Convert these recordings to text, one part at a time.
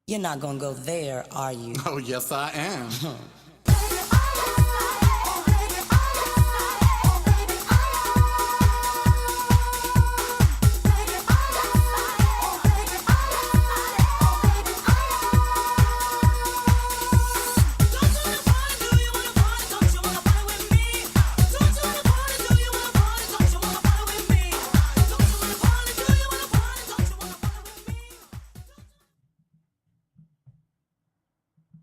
You're not gonna go there, are you? Oh, yes, I am.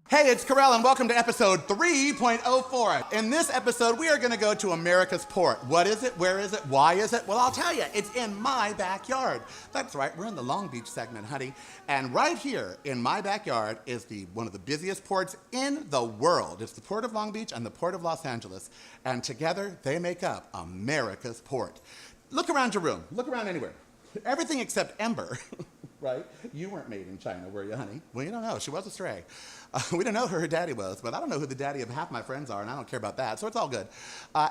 Hey, it's Karel, and welcome to episode 3.04. In this episode, we are going to go to America's Port. What is it? Where is it? Why is it? Well, I'll tell you. It's in my backyard. That's right. We're in the Long Beach segment, honey. And right here in my backyard is one of the busiest ports in the world. It's the Port of Long Beach and the Port of Los Angeles. And together, they make up America's Port. Look around your room. Look around anywhere. Everything except Ember. Right? You weren't made in China, were you, honey? Well, you don't know. She was a stray. We don't know who her daddy was, but I don't know who the daddy of half my friends are, and I don't care about that, so it's all good.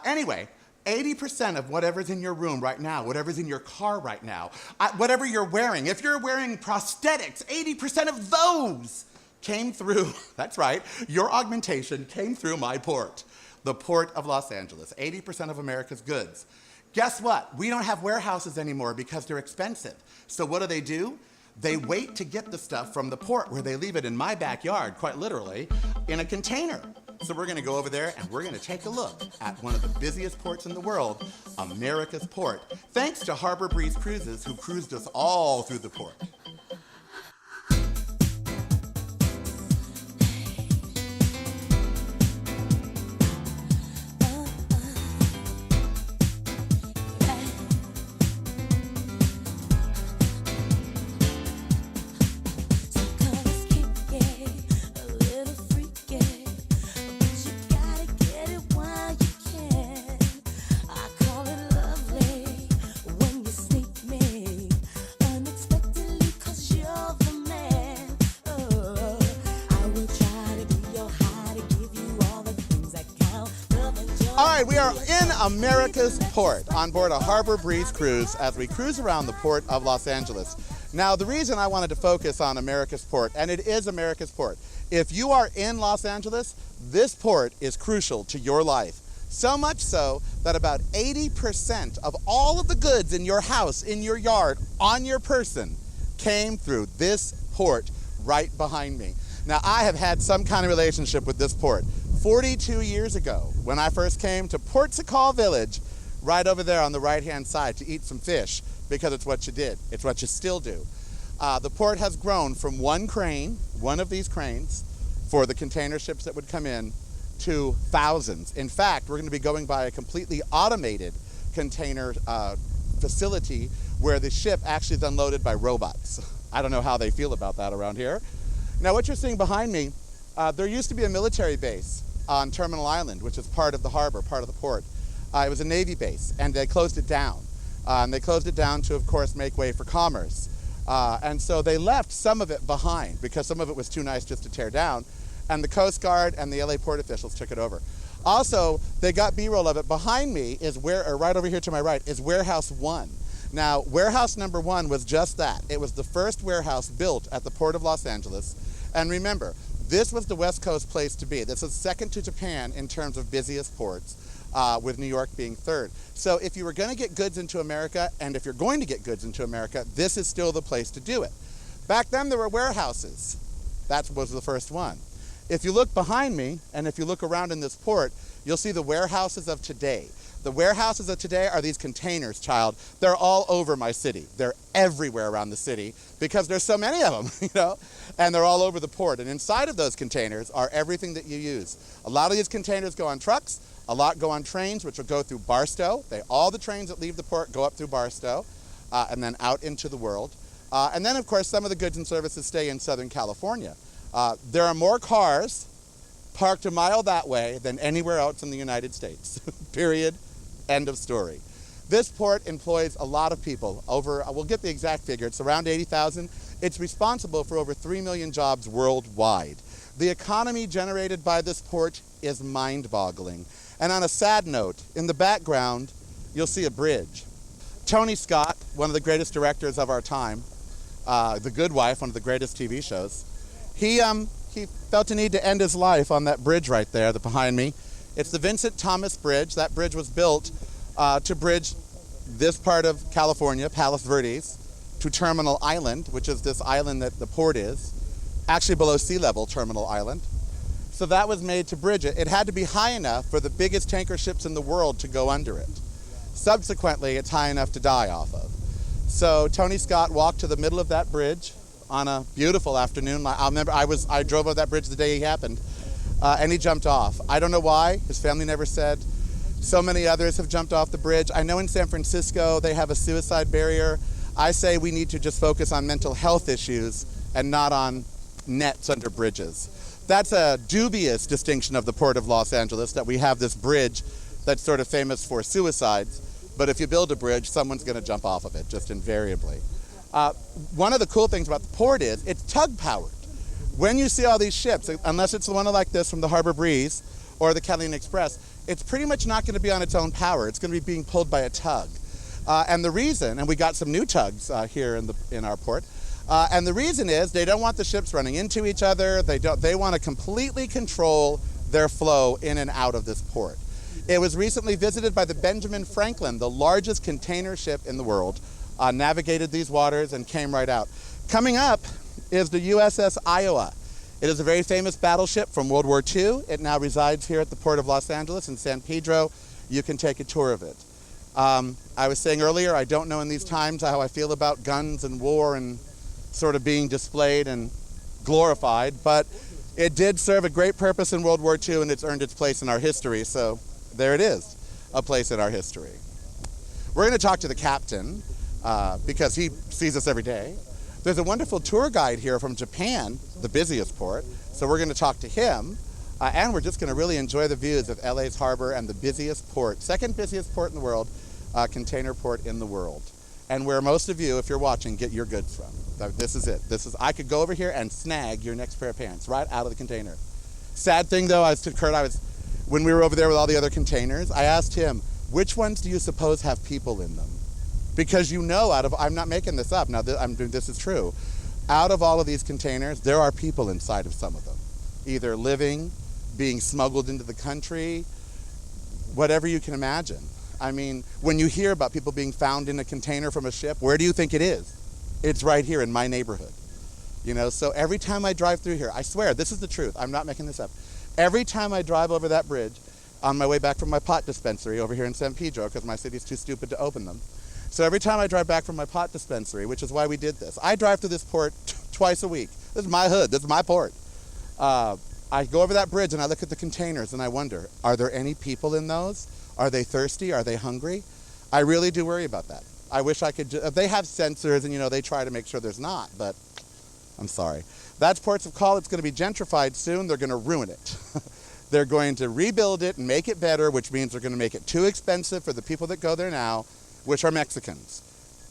Anyway, 80% of whatever's in your room right now, whatever's in your car right now, whatever you're wearing, if you're wearing prosthetics, 80% of those came through, that's right, your augmentation came through my port, the Port of Los Angeles. 80% of America's goods. Guess what? We don't have warehouses anymore because they're expensive. So what do? They wait to get the stuff from the port where they leave it in my backyard, quite literally, in a container. So we're gonna go over there and we're gonna take a look at one of the busiest ports in the world, America's Port, thanks to Harbor Breeze Cruises, who cruised us all through the port. All right, we are in America's Port on board a Harbor Breeze cruise as we cruise around the Port of Los Angeles. Now, the reason I wanted to focus on America's Port, and it is America's Port, if you are in Los Angeles, this port is crucial to your life. So much so that about 80% of all of the goods in your house, in your yard, on your person, came through this port right behind me. Now, I have had some kind of relationship with this port. 42 years ago, when I first came to Port Sakal Village, right over there on the right-hand side to eat some fish, because it's what you did. It's what you still do. The port has grown from one crane, one of these cranes, for the container ships that would come in, to thousands. In fact, we're going to be going by a completely automated container facility where the ship actually is unloaded by robots. I don't know how they feel about that around here. Now, what you're seeing behind me, there used to be a military base on Terminal Island, which is part of the harbor, part of the port. It was a Navy base, and they closed it down. They closed it down to, of course, make way for commerce. And so they left some of it behind because some of it was too nice just to tear down, and the Coast Guard and the LA port officials took it over. Also, they got B-roll of it. Behind me is right over here to my right, is Warehouse 1. Now, Warehouse number 1 was just that. It was the first warehouse built at the Port of Los Angeles. And remember, this was the West Coast place to be. This is second to Japan in terms of busiest ports, with New York being third. So if you were going to get goods into America, and if you're going to get goods into America, this is still the place to do it. Back then, there were warehouses. That was the first one. If you look behind me, and if you look around in this port, you'll see the warehouses of today. The warehouses of today are these containers, child. They're all over my city. They're everywhere around the city because there's so many of them, you know, and they're all over the port. And inside of those containers are everything that you use. A lot of these containers go on trucks. A lot go on trains, which will go through Barstow. All the trains that leave the port go up through Barstow and then out into the world. And then, of course, some of the goods and services stay in Southern California. There are more cars parked a mile that way than anywhere else in the United States, period. End of story. This port employs a lot of people, we'll get the exact figure, it's around 80,000. It's responsible for over 3 million jobs worldwide. The economy generated by this port is mind-boggling. And on a sad note, in the background, you'll see a bridge. Tony Scott, one of the greatest directors of our time, The Good Wife, one of the greatest TV shows, He felt a need to end his life on that bridge right there behind me. It's the Vincent Thomas Bridge. That bridge was built to bridge this part of California, Palos Verdes, to Terminal Island, which is this island that the port is, actually below sea level, Terminal Island. So that was made to bridge it. It had to be high enough for the biggest tanker ships in the world to go under it. Subsequently, it's high enough to die off of. So Tony Scott walked to the middle of that bridge on a beautiful afternoon. I remember I drove over that bridge the day he happened, and he jumped off. I don't know why. His family never said. So many others have jumped off the bridge. I know in San Francisco they have a suicide barrier. I say we need to just focus on mental health issues and not on nets under bridges. That's a dubious distinction of the Port of Los Angeles, that we have this bridge that's sort of famous for suicides. But if you build a bridge, someone's going to jump off of it, just invariably. One of the cool things about the port is it's tug-powered. When you see all these ships, unless it's the one like this from the Harbor Breeze or the Catalina Express, it's pretty much not going to be on its own power. It's going to be being pulled by a tug. And the reason, and we got some new tugs here in our port, and the reason is they don't want the ships running into each other. They want to completely control their flow in and out of this port. It was recently visited by the Benjamin Franklin, the largest container ship in the world, navigated these waters and came right out. Coming up is the Uss Iowa. It is a very famous battleship from World War II. It now resides here at the Port of Los Angeles in San Pedro. You can take a tour of it. I was saying earlier, I don't know in these times how I feel about guns and war and sort of being displayed and glorified, but it did serve a great purpose in World War II, and it's earned its place in our history, so there it is, a place in our history. We're going to talk to the captain because he sees us every day. There's a wonderful tour guide here from Japan, the busiest port, so we're going to talk to him, and we're just going to really enjoy the views of LA's harbor and the busiest port, second busiest port in the world, container port in the world, and where most of you, if you're watching, get your goods from. This is it. I could go over here and snag your next pair of pants right out of the container. Sad thing though, when we were over there with all the other containers, I asked him, which ones do you suppose have people in them? Because I'm not making this up, now this is true. Out of all of these containers, there are people inside of some of them. Either living, being smuggled into the country, whatever you can imagine. I mean, when you hear about people being found in a container from a ship, where do you think it is? It's right here in my neighborhood. So every time I drive through here, I swear, this is the truth, I'm not making this up. Every time I drive over that bridge, on my way back from my pot dispensary over here in San Pedro, because my city's too stupid to open them. So every time I drive back from my pot dispensary, which is why we did this, I drive through this port twice a week. This is my hood, this is my port. I go over that bridge and I look at the containers and I wonder, are there any people in those? Are they thirsty? Are they hungry? I really do worry about that. I wish I could, they have sensors and they try to make sure there's not, but I'm sorry. That's Ports of Call. It's going to be gentrified soon. They're going to ruin it. They're going to rebuild it and make it better, which means they're going to make it too expensive for the people that go there now, which are Mexicans.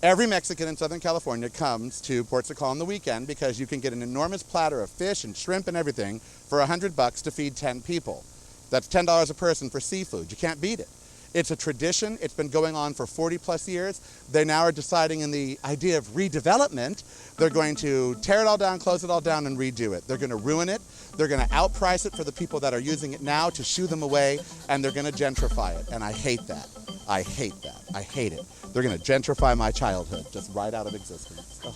Every Mexican in Southern California comes to Ports of Call on the weekend because you can get an enormous platter of fish and shrimp and everything for $100 to feed 10 people. That's $10 a person for seafood. You can't beat it. It's a tradition. It's been going on for 40 plus years. They now are deciding in the idea of redevelopment, they're going to tear it all down, close it all down, and redo it. They're going to ruin it. They're going to outprice it for the people that are using it now to shoo them away, and they're going to gentrify it. And I hate that. I hate that. I hate it. They're going to gentrify my childhood just right out of existence. Ugh.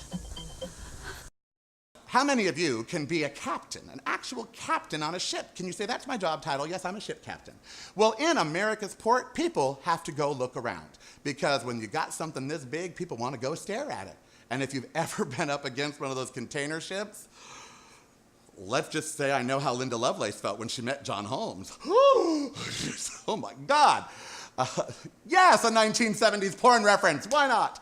How many of you can be a captain, an actual captain on a ship? Can you say, that's my job title? Yes, I'm a ship captain. Well, in America's port, people have to go look around because when you got something this big, people want to go stare at it. And if you've ever been up against one of those container ships, let's just say I know how Linda Lovelace felt when she met John Holmes. Oh my God. Yes, a 1970s porn reference, why not?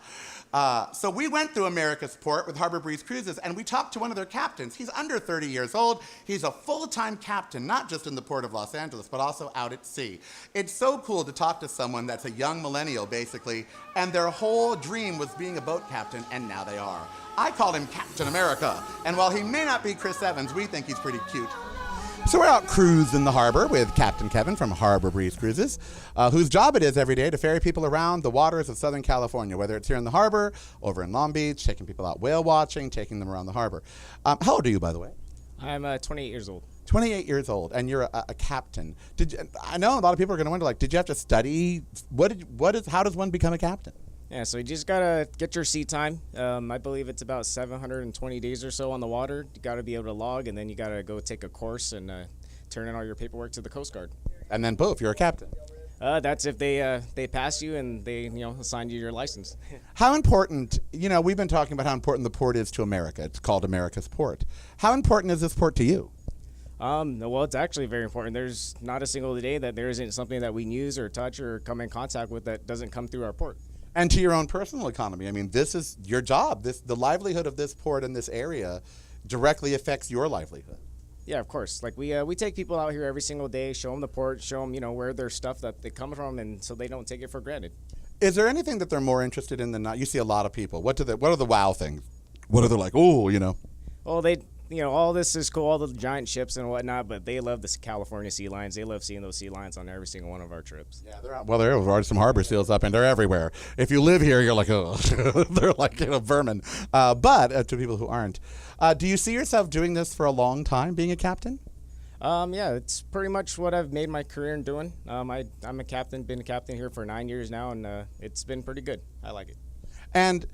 So we went through America's port with Harbor Breeze Cruises and we talked to one of their captains. He's under 30 years old. He's a full-time captain, not just in the Port of Los Angeles, but also out at sea. It's so cool to talk to someone that's a young millennial, basically, and their whole dream was being a boat captain, and now they are. I call him Captain America, and while he may not be Chris Evans, we think he's pretty cute. So we're out cruising the harbor with Captain Kevin from Harbor Breeze Cruises, whose job it is every day to ferry people around the waters of Southern California, whether it's here in the harbor, over in Long Beach, taking people out whale watching, taking them around the harbor. How old are you, by the way? I'm 28 years old. 28 years old, and you're a captain. I know a lot of people are going to wonder, like, did you have to study? How does one become a captain? Yeah, so you just gotta get your sea time. I believe it's about 720 days or so on the water. You gotta be able to log, and then you gotta go take a course and turn in all your paperwork to the Coast Guard. And then poof, you're a captain. That's if they pass you and they assign you your license. How important, we've been talking about how important the port is to America. It's called America's Port. How important is this port to you? Well, it's actually very important. There's not a single day that there isn't something that we use or touch or come in contact with that doesn't come through our port. And to your own personal economy. I mean, this is your job. The livelihood of this port in this area directly affects your livelihood. Yeah, of course. Like we take people out here every single day, show them the port, show them where their stuff that they come from, and so they don't take it for granted. Is there anything that they're more interested in than not? You see a lot of people. What are the wow things? What are they like? Oh, Well, all this is cool, all the giant ships and whatnot, but they love the California sea lions. They love seeing those sea lions on every single one of our trips. Yeah, they're out. Well, there are some harbor seals up, and they're everywhere. If you live here, you're like, oh, they're like vermin. But to people who aren't, do you see yourself doing this for a long time, being a captain? Yeah, it's pretty much what I've made my career in doing. I'm a captain, been a captain here for 9 years now, and it's been pretty good. I like it. And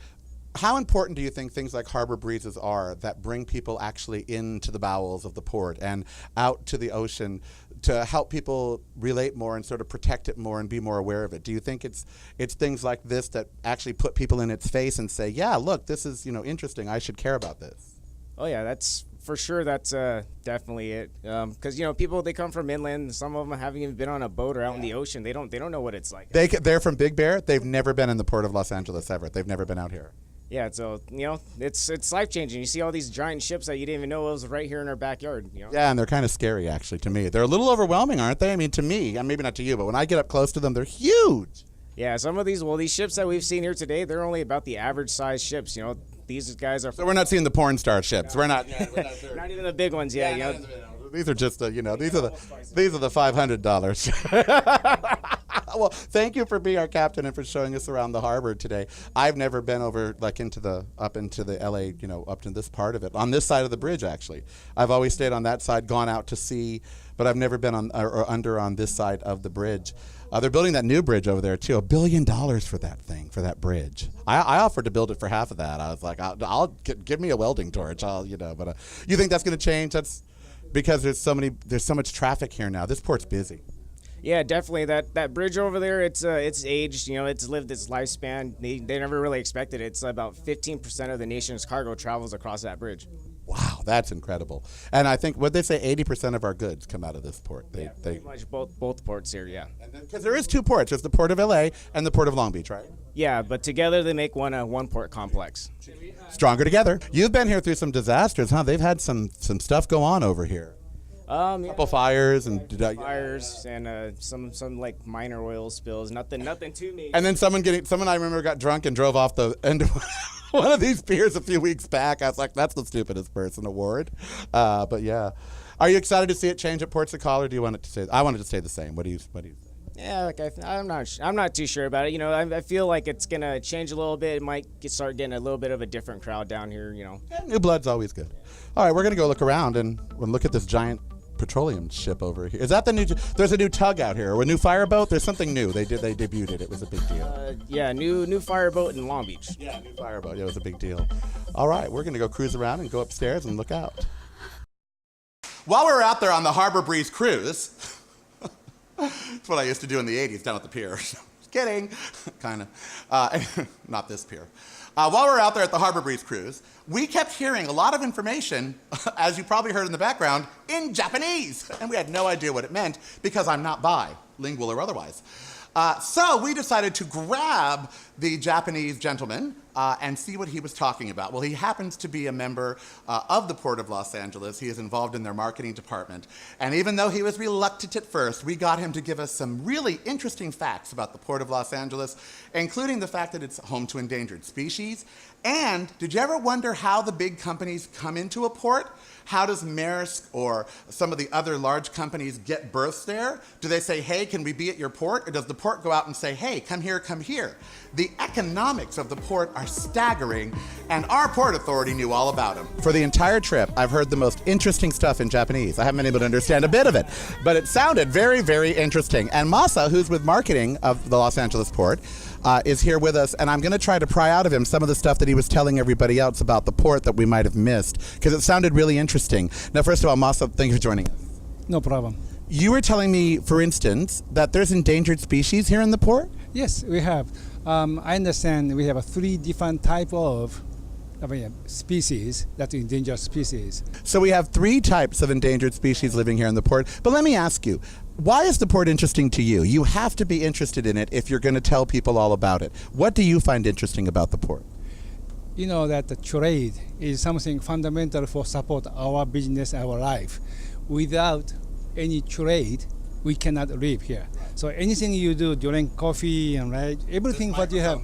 how important do you think things like harbor breezes are that bring people actually into the bowels of the port and out to the ocean to help people relate more and sort of protect it more and be more aware of it? Do you think it's things like this that actually put people in its face and say, yeah, look, this is interesting, I should care about this? Oh yeah, that's for sure. That's definitely it. Because people, they come from inland. Some of them haven't even been on a boat or out in the ocean. They don't know what it's like. They're from Big Bear. They've never been in the port of Los Angeles ever. They've never been out here. Yeah, so it's life changing. You see all these giant ships that you didn't even know was right here in our backyard. Yeah, and they're kind of scary actually to me. They're a little overwhelming, aren't they? I mean, to me, and maybe not to you, but when I get up close to them, they're huge. Yeah, some of these ships that we've seen here today, they're only about the average size ships. These guys are. So we're not seeing the porn star ships. We're not. Not even the big ones. Yeah, these are just these are the $500. Well, thank you for being our captain and for showing us around the harbor today. I've never been over up into the LA, up to this part of it, on this side of the bridge actually. I've always stayed on that side, gone out to sea, but I've never been on or under on this side of the bridge. They're building that new bridge over there too. $1 billion for that thing, for that bridge. I offered to build it for half of that. I was like, I'll give me a welding torch. But you think that's going to change? That's because there's so much traffic here now. This port's busy. Yeah, definitely. That bridge over there, it's aged. It's lived its lifespan. They never really expected it. It's about 15% of the nation's cargo travels across that bridge. Wow, that's incredible. And I think, what they say, 80% of our goods come out of this port. Pretty much both ports here, yeah. Because there is two ports. There's the Port of LA and the Port of Long Beach, right? Yeah, but together they make one port complex. Stronger together. You've been here through some disasters, huh? They've had some stuff go on over here. A couple fires and some like minor oil spills. Nothing too major. And then someone I remember got drunk and drove off the end of one of these piers a few weeks back. I was like, that's the stupidest person award. But yeah, are you excited to see it change at Ports of Call, or do you want it to stay? I want it to stay the same. What do you think? Yeah, I'm not too sure about it. I feel like it's gonna change a little bit. It might start getting a little bit of a different crowd down here. Yeah, new blood's always good. All right, we're gonna go look around and look at this giant petroleum ship over here. Is that the new? There's a new tug out here, or a new fireboat. There's something new. They debuted it. It was a big deal. Yeah, new fireboat in Long Beach. Yeah, new fireboat. Yeah, it was a big deal. All right, we're gonna go cruise around and go upstairs and look out. While we were out there on the Harbor Breeze cruise, that's what I used to do in the '80s down at the pier. Just kidding, kind of. Not this pier. While we were out there at the Harbor Breeze cruise, we kept hearing a lot of information, as you probably heard in the background, in Japanese. And we had no idea what it meant because I'm not bilingual or otherwise. So we decided to grab the Japanese gentleman and see what he was talking about. Well, he happens to be a member of the Port of Los Angeles. He is involved in their marketing department. And even though he was reluctant at first, we got him to give us some really interesting facts about the Port of Los Angeles, including the fact that it's home to endangered species. And did you ever wonder how the big companies come into a port? how does Maersk or some of the other large companies get berths there? Do they say, hey, can we be at your port? Or does the port go out and say, hey, come here, come here? The economics of the port are staggering, and our port authority knew all about them. For the entire trip, I've heard the most interesting stuff in Japanese. I haven't been able to understand a bit of it, but it sounded very, very interesting. And Masa, who's with marketing of the Los Angeles port, is here with us, and I'm going to try to pry out of him some of the stuff that he was telling everybody else about the port that we might have missed, because it sounded really interesting. Now, first of all, Masa, thank you for joining us. No problem. You were telling me, for instance, that there's endangered species here in the port? Yes, we have. I understand we have 3 different type of species, that endangered species. So we have 3 types of endangered species living here in the port. But let me ask you, why is the port interesting to you? You have to be interested in it if you're going to tell people all about it. What do you find interesting about the port? You know that the trade is something fundamental for support our business, our life. Without any trade, we cannot live here. So anything you do, drink coffee and everything what you have,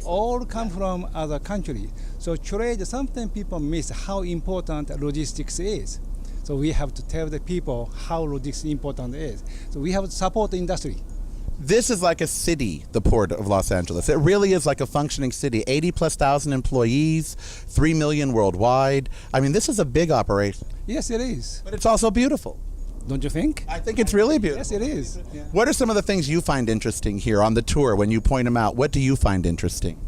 all come from other country. So trade, sometimes people miss how important logistics is. So we have to tell the people how logistics important is. So we have to support the industry. This is like a city, the Port of Los Angeles. It really is like a functioning city. 80,000+ employees, 3 million worldwide. I mean, this is a big operation. Yes, it is. But it's also beautiful. Don't you think? I think it's really beautiful. Yes, it is. Yeah. What are some of the things you find interesting here on the tour when you point them out? What do you find interesting?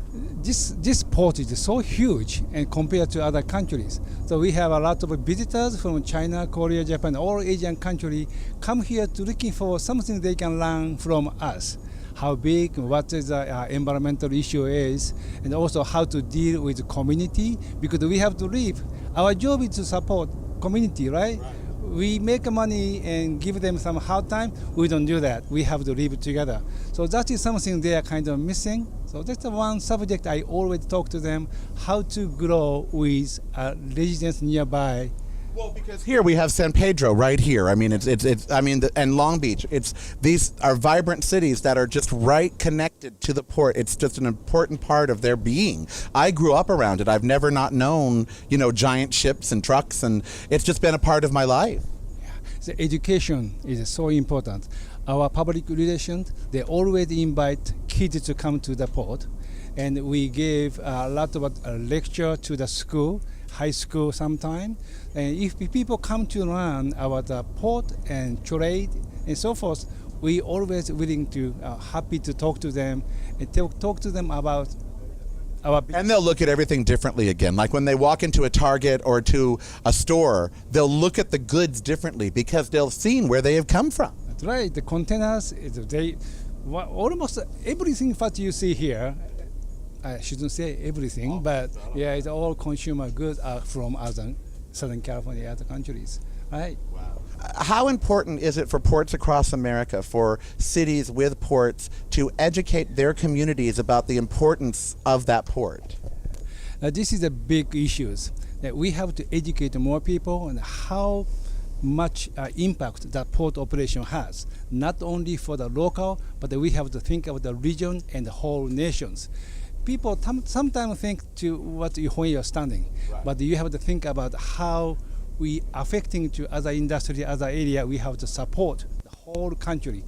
This port is so huge and compared to other countries. So we have a lot of visitors from China, Korea, Japan, all Asian countries come here to looking for something they can learn from us. How big, what is the environmental issue is, and also how to deal with the community, because we have to live. Our job is to support community, right? We make money and give them some hard time. We don't do that. We have to live together. So that is something they are kind of missing. So that's the one subject I always talk to them, how to grow with residents nearby. Well, because here we have San Pedro right here. I mean, and Long Beach. These are vibrant cities that are just right connected to the port. It's just an important part of their being. I grew up around it. I've never not known, giant ships and trucks, and it's just been a part of my life. Yeah. The education is so important. Our public relations, they always invite kids to come to the port, and we give a lot of lecture to the school, high school sometime. And if people come to learn about the port and trade and so forth, we always willing to, happy to talk to them and talk to them about our business. And they'll look at everything differently again. Like when they walk into a Target or to a store, they'll look at the goods differently because they'll seen where they have come from. That's right. The containers, almost everything that you see here, I shouldn't say everything, but yeah, it's all consumer goods are from other Southern California, other countries, right? Wow. How important is it for ports across America, for cities with ports, to educate their communities about the importance of that port? This is a big issue that we have to educate more people on how much impact that port operation has, not only for the local, but we have to think of the region and the whole nations. People sometimes think to when you're standing, right. But you have to think about how we affecting to other industry, other area. We have to support the whole country.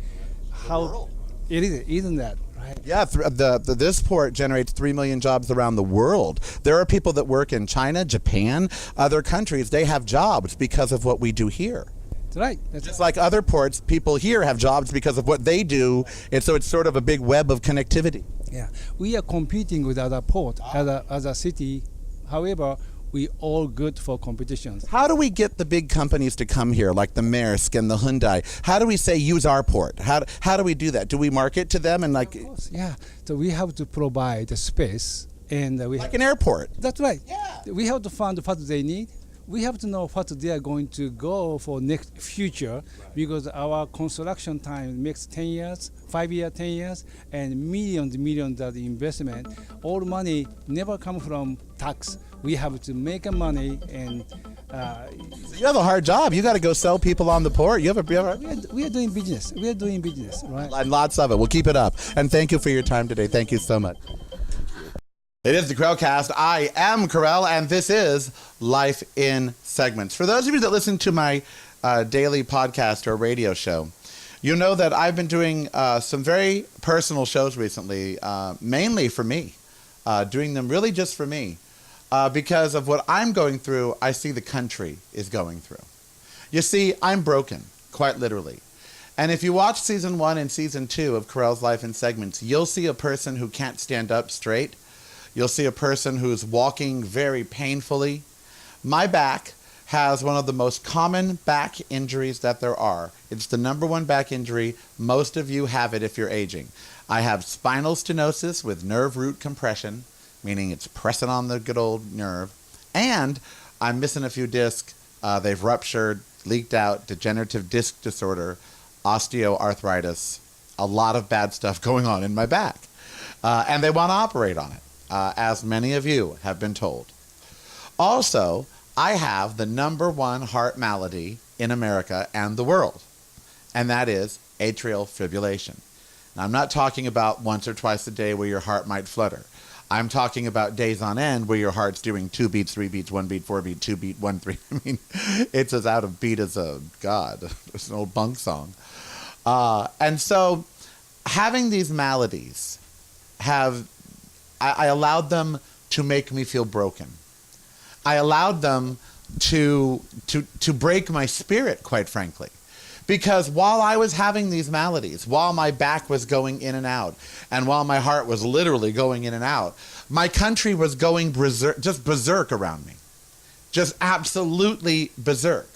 How world. It is, isn't that right? Yeah, this port generates 3 million jobs around the world. There are people that work in China, Japan, other countries. They have jobs because of what we do here. That's right. Just like other ports, people here have jobs because of what they do, and so it's sort of a big web of connectivity. Yeah, we are competing with other port, other city. However, we all good for competitions. How do we get the big companies to come here, like the Maersk and the Hyundai? How do we say use our port? How do we do that? Do we market to them and like? Of course, yeah. So we have to provide the space, and we like an airport. That's right. Yeah. We have to find what they need. We have to know what they are going to go for next future, because our construction time makes 10 years, 5 years, 10 years, and millions of investment. All money never come from tax. We have to make money, and you have a hard job. You got to go sell people on the port. We are doing business. We are doing business, right? And lots of it. We'll keep it up. And thank you for your time today. Thank you so much. It is the Karelcast. I am Karel, and this is Life in Segments. For those of you that listen to my daily podcast or radio show, you know that I've been doing some very personal shows recently, mainly for me, doing them really just for me. Because of what I'm going through, I see the country is going through. You see, I'm broken, quite literally. And if you watch season 1 and season 2 of Karel's Life in Segments, you'll see a person who can't stand up straight. You'll see a person who's walking very painfully. My back has one of the most common back injuries that there are. It's the number one back injury. Most of you have it if you're aging. I have spinal stenosis with nerve root compression, meaning it's pressing on the good old nerve. And I'm missing a few discs. They've ruptured, leaked out, degenerative disc disorder, osteoarthritis, a lot of bad stuff going on in my back. And they want to operate on it. As many of you have been told. Also, I have the number one heart malady in America and the world, and that is atrial fibrillation. Now, I'm not talking about once or twice a day where your heart might flutter. I'm talking about days on end where your heart's doing 2 beats, 3 beats, 1 beat, 4 beat, 2 beat, 1, 3. I mean, it's as out of beat as a god. It's an old bunk song. And so having these maladies I allowed them to make me feel broken. I allowed them to break my spirit, quite frankly. Because while I was having these maladies, while my back was going in and out, and while my heart was literally going in and out, my country was going berserk around me. Just absolutely berserk.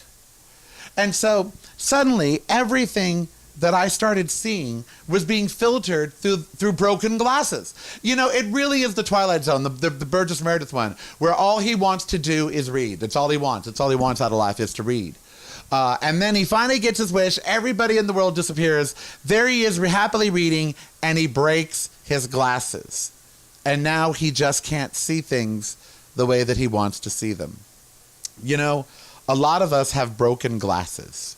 And so suddenly everything that I started seeing was being filtered through broken glasses. You know, it really is the Twilight Zone, the Burgess Meredith one, where all he wants to do is read. That's all he wants. That's all he wants out of life is to read. And then he finally gets his wish. Everybody in the world disappears. There he is happily reading, and he breaks his glasses. And now he just can't see things the way that he wants to see them. You know, a lot of us have broken glasses.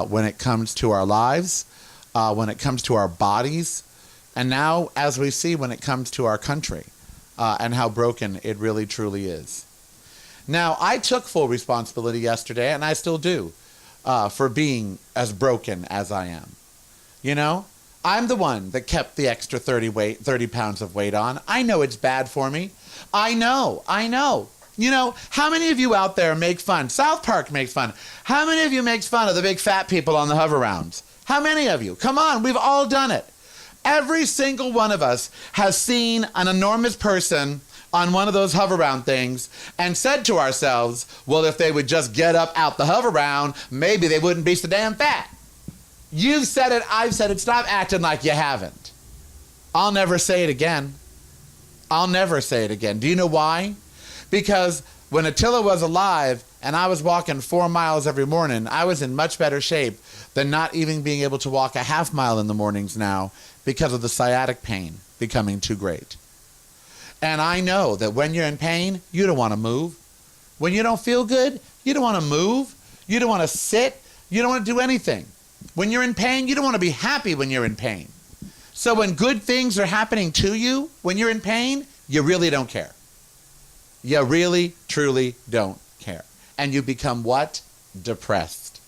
When it comes to our lives, when it comes to our bodies, and now, as we see, when it comes to our country, and how broken it really truly is. Now, I took full responsibility yesterday, and I still do, for being as broken as I am. You know, I'm the one that kept the extra 30 pounds of weight on. I know it's bad for me. I know. You know, how many of you out there make fun? South Park makes fun. How many of you makes fun of the big fat people on the hover-rounds? How many of you? Come on, we've all done it. Every single one of us has seen an enormous person on one of those hover-round things and said to ourselves, well, if they would just get up out the hover-round, maybe they wouldn't be so damn fat. You've said it, I've said it. Stop acting like you haven't. I'll never say it again. I'll never say it again. Do you know why? Because when Attila was alive and I was walking 4 miles every morning, I was in much better shape than not even being able to walk a half mile in the mornings now because of the sciatic pain becoming too great. And I know that when you're in pain, you don't want to move. When you don't feel good, you don't want to move. You don't want to sit. You don't want to do anything. When you're in pain, you don't want to be happy when you're in pain. So when good things are happening to you when you're in pain, you really don't care. You really, truly don't care. And you become what? Depressed.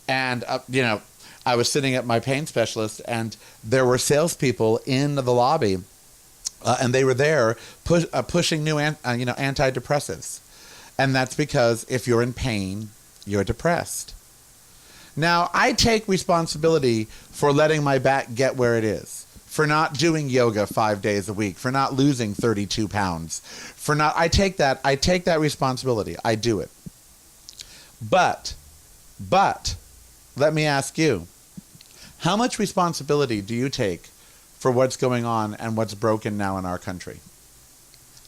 And, you know, I was sitting at my pain specialist, and there were salespeople in the lobby, and they were there pushing new antidepressants. And that's because if you're in pain, you're depressed. Now, I take responsibility for letting my back get where it is, for not doing yoga 5 days a week, for not losing 32 pounds, I take that responsibility. I do it. But, let me ask you, how much responsibility do you take for what's going on and what's broken now in our country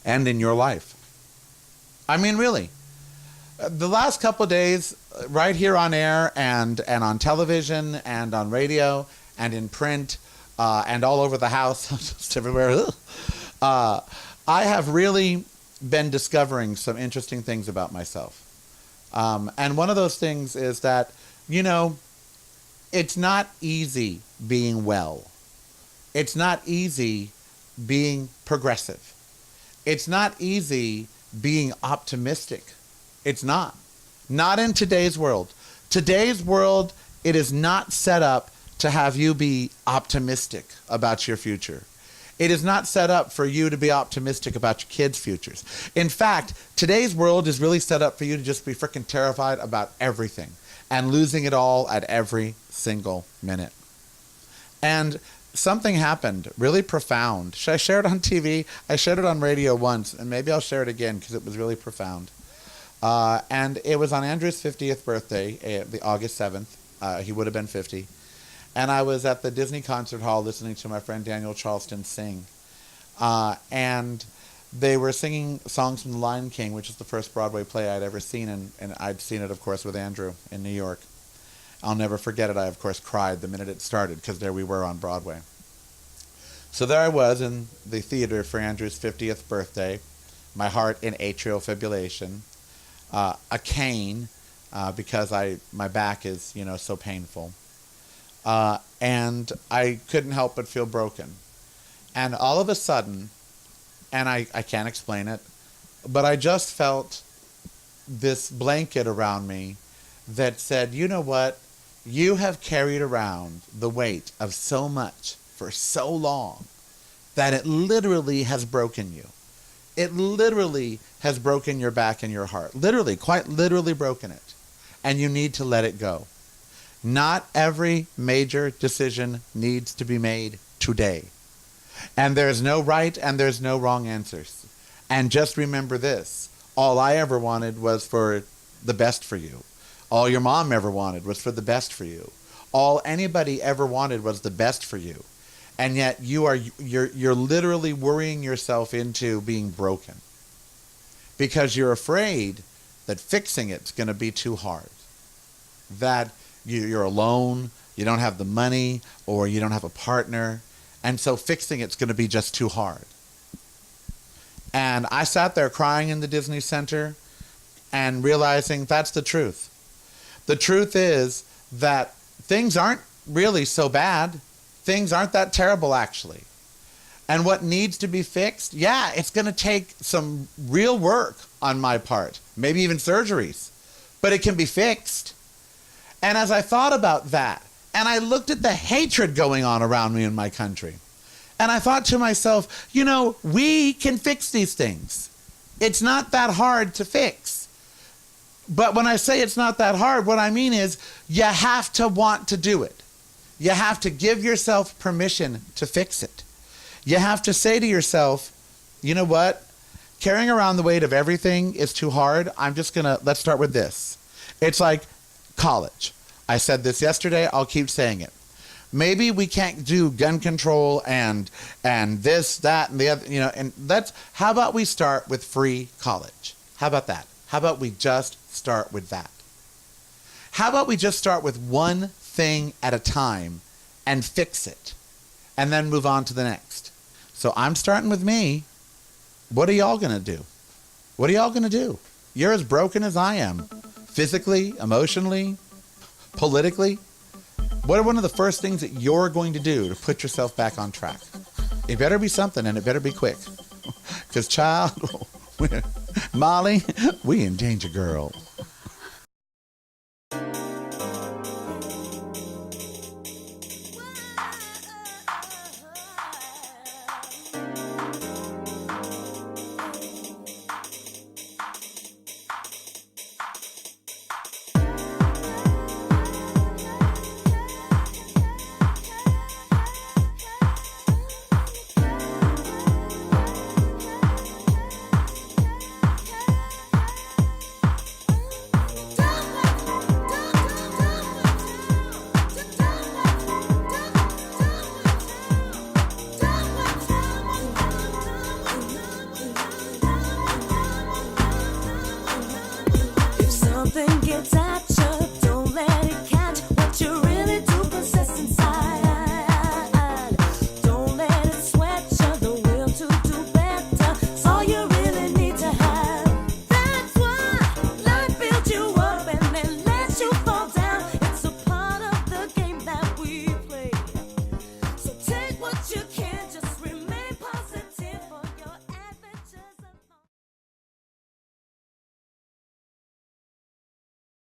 and in your life? I mean, really. The last couple of days, right here on air and on television and on radio and in print and all over the house, just everywhere, I have really been discovering some interesting things about myself. And one of those things is that, you know, it's not easy being well. It's not easy being progressive. It's not easy being optimistic. It's not. Not in today's world. Today's world, it is not set up to have you be optimistic about your future. It is not set up for you to be optimistic about your kids' futures. In fact, today's world is really set up for you to just be freaking terrified about everything and losing it all at every single minute. And something happened really profound. Should I share it on TV? I shared it on radio once, and maybe I'll share it again because it was really profound. And it was on Andrew's 50th birthday, the August 7th. He would have been 50. And I was at the Disney Concert Hall listening to my friend Daniel Charleston sing. And they were singing songs from The Lion King, which is the first Broadway play I'd ever seen. And I'd seen it, of course, with Andrew in New York. I'll never forget it. I, of course, cried the minute it started because there we were on Broadway. So there I was in the theater for Andrew's 50th birthday, my heart in atrial fibrillation, a cane because my back is, so painful. And I couldn't help but feel broken. And all of a sudden, and I can't explain it, but I just felt this blanket around me that said, you know what? You have carried around the weight of so much for so long that it literally has broken you. It literally has broken your back and your heart. Literally, quite literally broken it. And you need to let it go. Not every major decision needs to be made today. And there's no right and there's no wrong answers. And just remember this. All I ever wanted was for the best for you. All your mom ever wanted was for the best for you. All anybody ever wanted was the best for you. And yet you're literally worrying yourself into being broken. Because you're afraid that fixing it's going to be too hard. That you're alone, you don't have the money, or you don't have a partner. And so fixing it's going to be just too hard. And I sat there crying in the Disney Center and realizing that's the truth. The truth is that things aren't really so bad. Things aren't that terrible, actually. And what needs to be fixed, yeah, it's going to take some real work on my part, maybe even surgeries, but it can be fixed. And as I thought about that, and I looked at the hatred going on around me in my country, and I thought to myself, we can fix these things. It's not that hard to fix. But when I say it's not that hard, what I mean is you have to want to do it. You have to give yourself permission to fix it. You have to say to yourself, you know what? Carrying around the weight of everything is too hard. Let's start with this. It's like college. I said this yesterday, I'll keep saying it. Maybe we can't do gun control and this, that, and the other, how about we start with free college? How about that? How about we just start with that? How about we just start with one thing at a time and fix it and then move on to the next? So I'm starting with me. What are y'all going to do? What are y'all going to do? You're as broken as I am. Physically, emotionally, politically. What are one of the first things that you're going to do to put yourself back on track? It better be something and it better be quick. Because child, Molly, we in danger, girl. Something gets out.